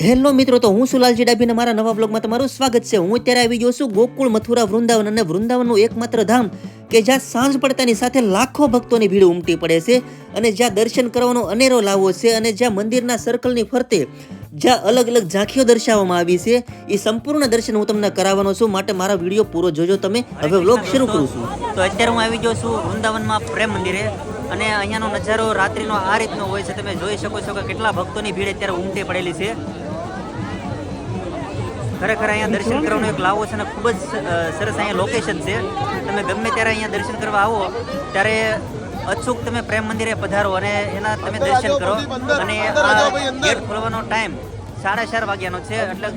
Hello મિત્રો, તો હું સુલાલજી ડાભી અને મારા નવા બ્લોગમાં તમારું સ્વાગત છે। હું અત્યારે આવી ગયો છું ગોકુળ મથુરા વૃંદાવન, અને વૃંદાવનનું એકમાત્ર ધામ કે જ્યાં સાંજ પડતાની સાથે લાખો ભક્તોની ભીડ ઉમટી પડે છે, અને જ્યાં દર્શન કરવાનો અનેરો લાવો છે, અને જ્યાં મંદિરના સર્કલની ફરતે જ્યાં અલગ અલગ ઝાંખીઓ દર્શાવવામાં આવી છે, એ સંપૂર્ણ દર્શન હું તમને કરાવવાનો છું, માટે મારા વિડીયો પૂરો જોજો તમે। હવે વ્લોગ શરૂ કરું છું। તો અત્યારે હું આવી ગયો છું વૃંદાવનમાં પ્રેમ મંદિરે, અને અહીંયાનો નજારો રાત્રિનો આ રીતનો હોય છે। તમે જોઈ શકો છો કે કેટલા ભક્તોની ભીડ અત્યારે ઉમટી પડેલી છે। ખરેખર અહીંયા દર્શન કરવાનો એક લાવો છે, અને ખૂબ જ સરસ અહીંયા લોકેશન છે। તમે ગમે ત્યારે અહીંયા દર્શન કરવા આવો ત્યારે અચૂક તમે પ્રેમ મંદિરે પધારો અને એના તમે દર્શન કરો। અને આ ગેટ ખોલવાનો ટાઈમ 4:30 વાગ્યાનો છે, એટલે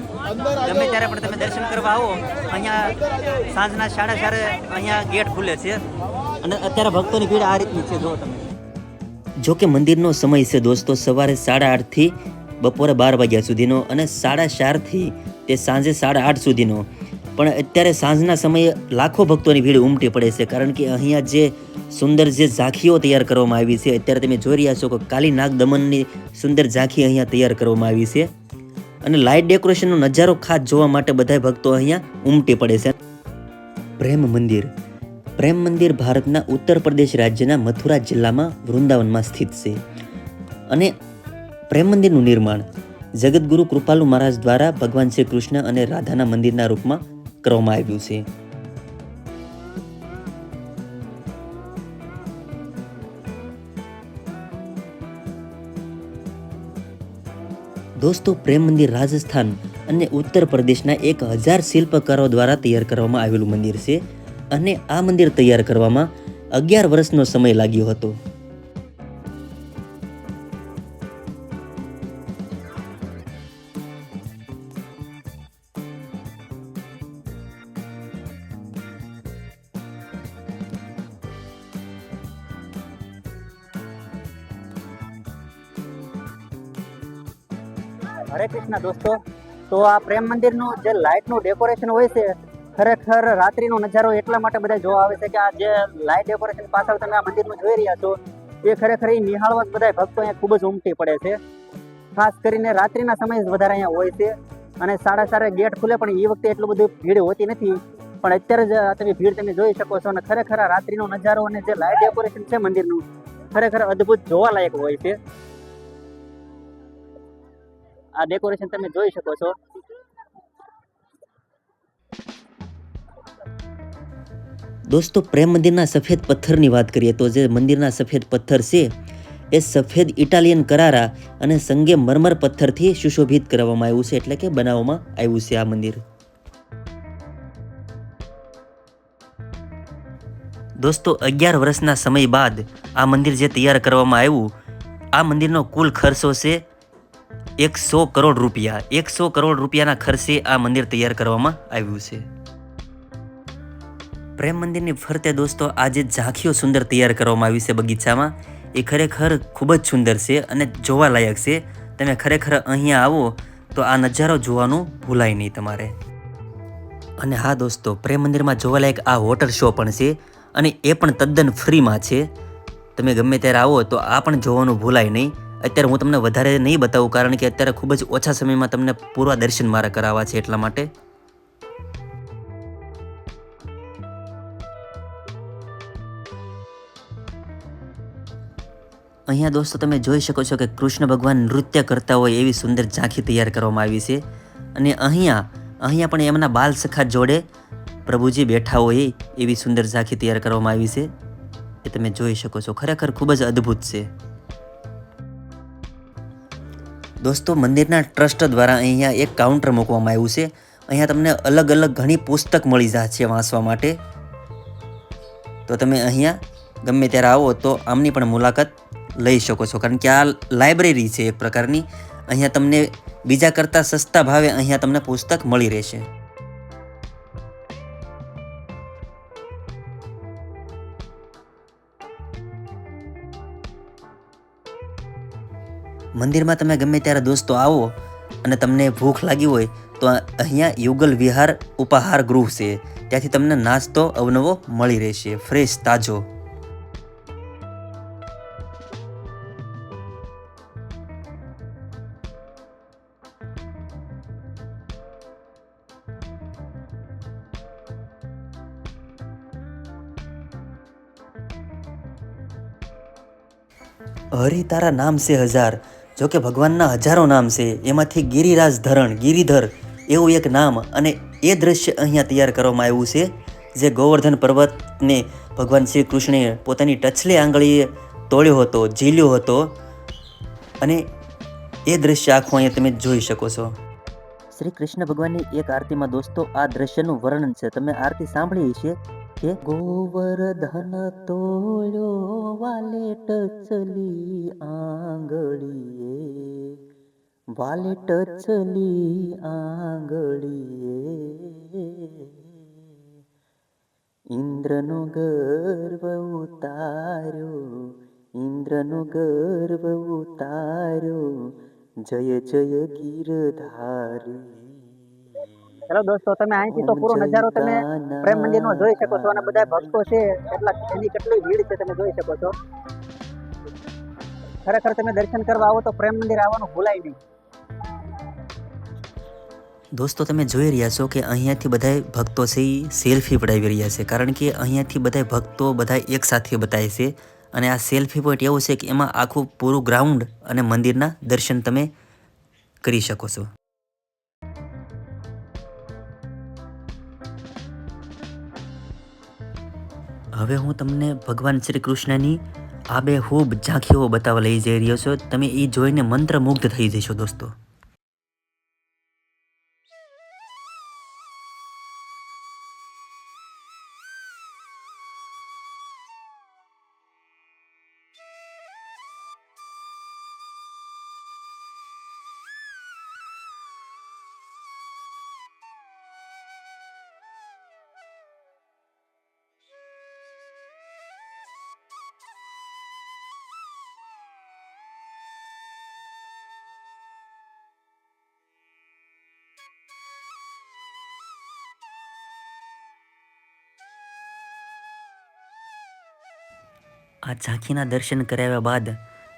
ગમે ત્યારે પણ તમે દર્શન કરવા આવો, અહીંયા સાંજના 4:30 અહીંયા ગેટ ખુલે છે, અને અત્યારે ભક્તોની ભીડ આ રીતની છે। જો તમે જો કે મંદિરનો સમય છે દોસ્તો સવારે 8:30 થી બપોરે 12 વાગ્યા સુધીનો, અને 4:30 થી તે સાંજે 8:30 સુધીનો। પણ અત્યારે સાંજના સમયે લાખો ભક્તોની ભીડ ઉમટી પડે છે, કારણ કે અહીંયા જે સુંદર જે ઝાંખીઓ તૈયાર કરવામાં આવી છે, અત્યારે તમે જોઈ રહ્યા છો કે કાલી નાગ દમનની સુંદર ઝાંખી અહીંયા તૈયાર કરવામાં આવી છે, અને લાઇટ ડેકોરેશનનો નજારો ખાસ જોવા માટે બધા ભક્તો અહીંયા ઉમટી પડે છે। પ્રેમ મંદિર ભારતના ઉત્તર પ્રદેશ રાજ્યના મથુરા જિલ્લામાં વૃંદાવનમાં સ્થિત છે, અને પ્રેમ મંદિરનું નિર્માણ જગતગુરુ કૃપાલુ મહારાજ દ્વારા ભગવાન શ્રી કૃષ્ણ અને રાધાના મંદિરના રૂપમાં કરવામાં આવ્યું છે। દોસ્તો, પ્રેમ મંદિર રાજસ્થાન અને ઉત્તર પ્રદેશના 1000 શિલ્પકારો દ્વારા તૈયાર કરવામાં આવેલું મંદિર છે, અને આ મંદિર તૈયાર કરવામાં 11 વર્ષનો સમય લાગ્યો હતો। હરે કૃષ્ણ દોસ્તો, તો આ પ્રેમ મંદિરનું જે લાઇટનું ડેકોરેશન હોય છે, ખરેખર રાત્રિનો નજારો એટલા માટે બધા જોવા આવે છે કે આ જે લાઇટ ડેકોરેશન પાછળ તમે આ મંદિરનું જોઈ રહ્યા છો, એ ખરેખર એ નિહાળવા બધા ભક્તો અહીંયા ખૂબ જ ઉમટી પડે છે। ખાસ કરીને રાત્રિના સમય વધારે અહીંયા હોય છે, અને 4:30 ગેટ ખુલે, પણ એ વખતે એટલું બધું ભીડ હોતી નથી, પણ અત્યારે જ તમે ભીડ તમે જોઈ શકો છો। અને ખરેખર આ રાત્રિનો નજારો અને જે લાઇટ ડેકોરેશન છે મંદિરનું, ખરેખર અદ્ભુત જોવાલાયક હોય છે। આ ડેકોરેશન તમે જોઈ શકો છો। દોસ્તો, પ્રેમ મંદિરના સફેદ પથ્થરની વાત કરીએ તો જે મંદિરના સફેદ પથ્થર છે એ સફેદ ઇટાલિયન કરારા અને સંગે મરમર પથ્થરથી સુશોભિત કરવામાં આવ્યું છે, એટલે કે બનાવવામાં આવ્યું છે આ મંદિર। દોસ્તો, 11 વર્ષના સમય બાદ આ મંદિર જે તૈયાર કરવામાં આવ્યું, આ મંદિરનો કુલ ખર્ચો છે 100 કરોડ રૂપિયા। 100 કરોડ રૂપિયાના ખર્ચે આ મંદિર તૈયાર કરવામાં આવ્યું છે। પ્રેમ મંદિરની ફરતે દોસ્તો આ જે ઝાંખીઓ સુંદર તૈયાર કરવામાં આવી છે બગીચામાં, એ ખરેખર ખૂબ જ સુંદર છે અને જોવાલાયક છે। તમે ખરેખર અહીંયા આવો તો આ નજારો જોવાનું ભૂલાય નહીં તમારે। અને હા દોસ્તો, પ્રેમ મંદિરમાં જોવાલાયક આ વોટર શો પણ છે, અને એ પણ તદ્દન ફ્રીમાં છે। તમે ગમે ત્યારે આવો તો આ પણ જોવાનું ભૂલાય નહીં। અત્યારે હું તમને વધારે નહીં બતાવું, કારણ કે અત્યારે ખૂબ જ ઓછા સમયમાં તમને પૂરા દર્શન મારા કરાવવા છે, એટલા માટે। અહીંયા દોસ્તો તમે જોઈ શકો છો કે કૃષ્ણ ભગવાન નૃત્ય કરતા હોય એવી સુંદર ઝાંખી તૈયાર કરવામાં આવી છે, અને અહીંયા પણ એમના બાલ સખા જોડે પ્રભુજી બેઠા હોય એવી સુંદર ઝાંખી તૈયાર કરવામાં આવી છે, એ તમે જોઈ શકો છો। ખરેખર ખૂબ જ અદ્ભુત છે। દોસ્તો, મંદિરના ટ્રસ્ટ દ્વારા અહીંયા એક કાઉન્ટર મૂકવામાં આવ્યું છે। અહીંયા તમને અલગ અલગ ઘણી પુસ્તક મળી જાય છે વાંચવા માટે, તો તમે અહીંયા ગમે ત્યારે આવો તો આમની પણ મુલાકાત લઈ શકો છો, કારણ કે આ લાઇબ્રેરી છે એક પ્રકારની। અહીંયા તમને બીજા કરતાં સસ્તા ભાવે અહીંયા તમને પુસ્તક મળી રહેશે। મંદિરમાં તમે ગમે ત્યારે દોસ્તો આવો અને તમને ભૂખ લાગી હોય તો અહીંયા યુગલ વિહાર ઉપાહાર ગૃહ છે, ત્યાંથી તમને નાસ્તો અવનવો મળી રહેશે, ફ્રેશ તાજો। હરિ તારા નામ છે હજાર, જો કે ભગવાનના હજારો નામ છે, એમાંથી ગિરિરાજ ધરણ ગિરિધર એવું એક નામ, અને એ દ્રશ્ય અહીંયા તૈયાર કરવામાં આવ્યું છે, જે ગોવર્ધન પર્વતને ભગવાન શ્રી કૃષ્ણે પોતાની ટચલી આંગળીએ તોડ્યો હતો, ઝીલ્યો હતો, અને એ દ્રશ્ય આખું અહીંયા તમે જોઈ શકો છો. શ્રી કૃષ્ણ ભગવાનની એક આરતીમાં દોસ્તો આ દ્રશ્યનું વર્ણન છે, તમે આરતી સાંભળી છે કે ગોવર્ધન તોળ્યો વાલે ટચલી આંગળીએ, વાલે ટચલી આંગળીએ, ઇન્દ્રનો ગર્વ ઉતાર્યો, ઇન્દ્રનો ગર્વ ઉતાર્યો, જય જય ગીરધારી. હેલો દોસ્તો, તમે અહીંથી તો પૂરો નજારો તમે પ્રેમ મંદિરનો જોઈ શકો છો, અને બધા ભક્તો છે એની કેટલી ભીડ છે તમે જોઈ શકો છો. ખરેખર તમે દર્શન કરવા આવો તો પ્રેમ મંદિર આવવાનું ભૂલાય નહીં. દોસ્તો તમે જોઈ રહ્યા છો કે અહીંયાથી બધા ભક્તો છે એ સેલ્ફી પડાવી રહ્યા છે, કારણ કે અહીંયાથી બધા ભક્તો બધા એક સાથે બતાવે છે, અને આ સેલ્ફી પોઈન્ટ એવું છે કે એમાં આખું પૂરું ગ્રાઉન્ડ અને મંદિરના દર્શન તમે કરી શકો છો. હવે હું તમને ભગવાન શ્રી કૃષ્ણની આબેહૂબ ઝાંખીઓ બતાવવા લઈ જઈ રહ્યો છું, તમે એ જોઈને મંત્રમુગ્ધ થઈ જશો દોસ્તો. આ ઝાંખીના દર્શન કરાવ્યા બાદ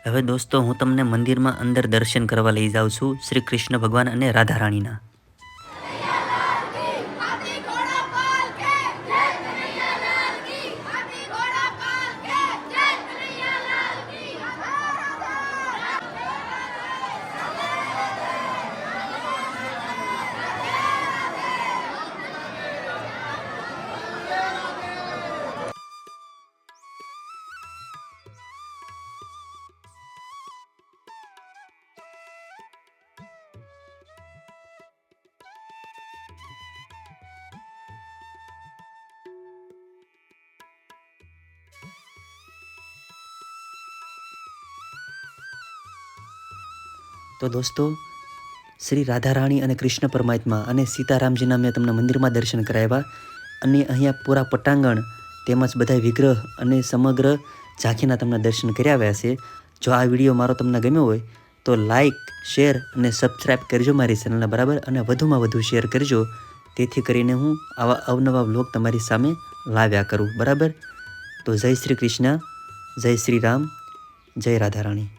હવે દોસ્તો હું તમને મંદિરમાં અંદર દર્શન કરવા લઈ જાઉં છું, શ્રી કૃષ્ણ ભગવાન અને રાધા રાણીના. તો દોસ્તો શ્રી રાધા રાણી અને કૃષ્ણ પરમાત્મા અને સીતારામજીના મેં તમને મંદિરમાં દર્શન કરાવ્યા, અને અહીંયા પૂરા પટાંગણ તેમજ બધા વિગ્રહ અને સમગ્ર ઝાંખીના તમને દર્શન કરાવ્યા છે. જો આ વિડીયો મારો તમને ગમ્યો હોય તો લાઈક, શેર અને સબસ્ક્રાઈબ કરજો મારી ચેનલને, બરાબર, અને વધુમાં વધુ શેર કરજો, તેથી કરીને હું આવા અવનવા વ્લોગ તમારી સામે લાવ્યા કરું, બરાબર. તો જય શ્રી કૃષ્ણ, જય શ્રી રામ, જય રાધા રાણી.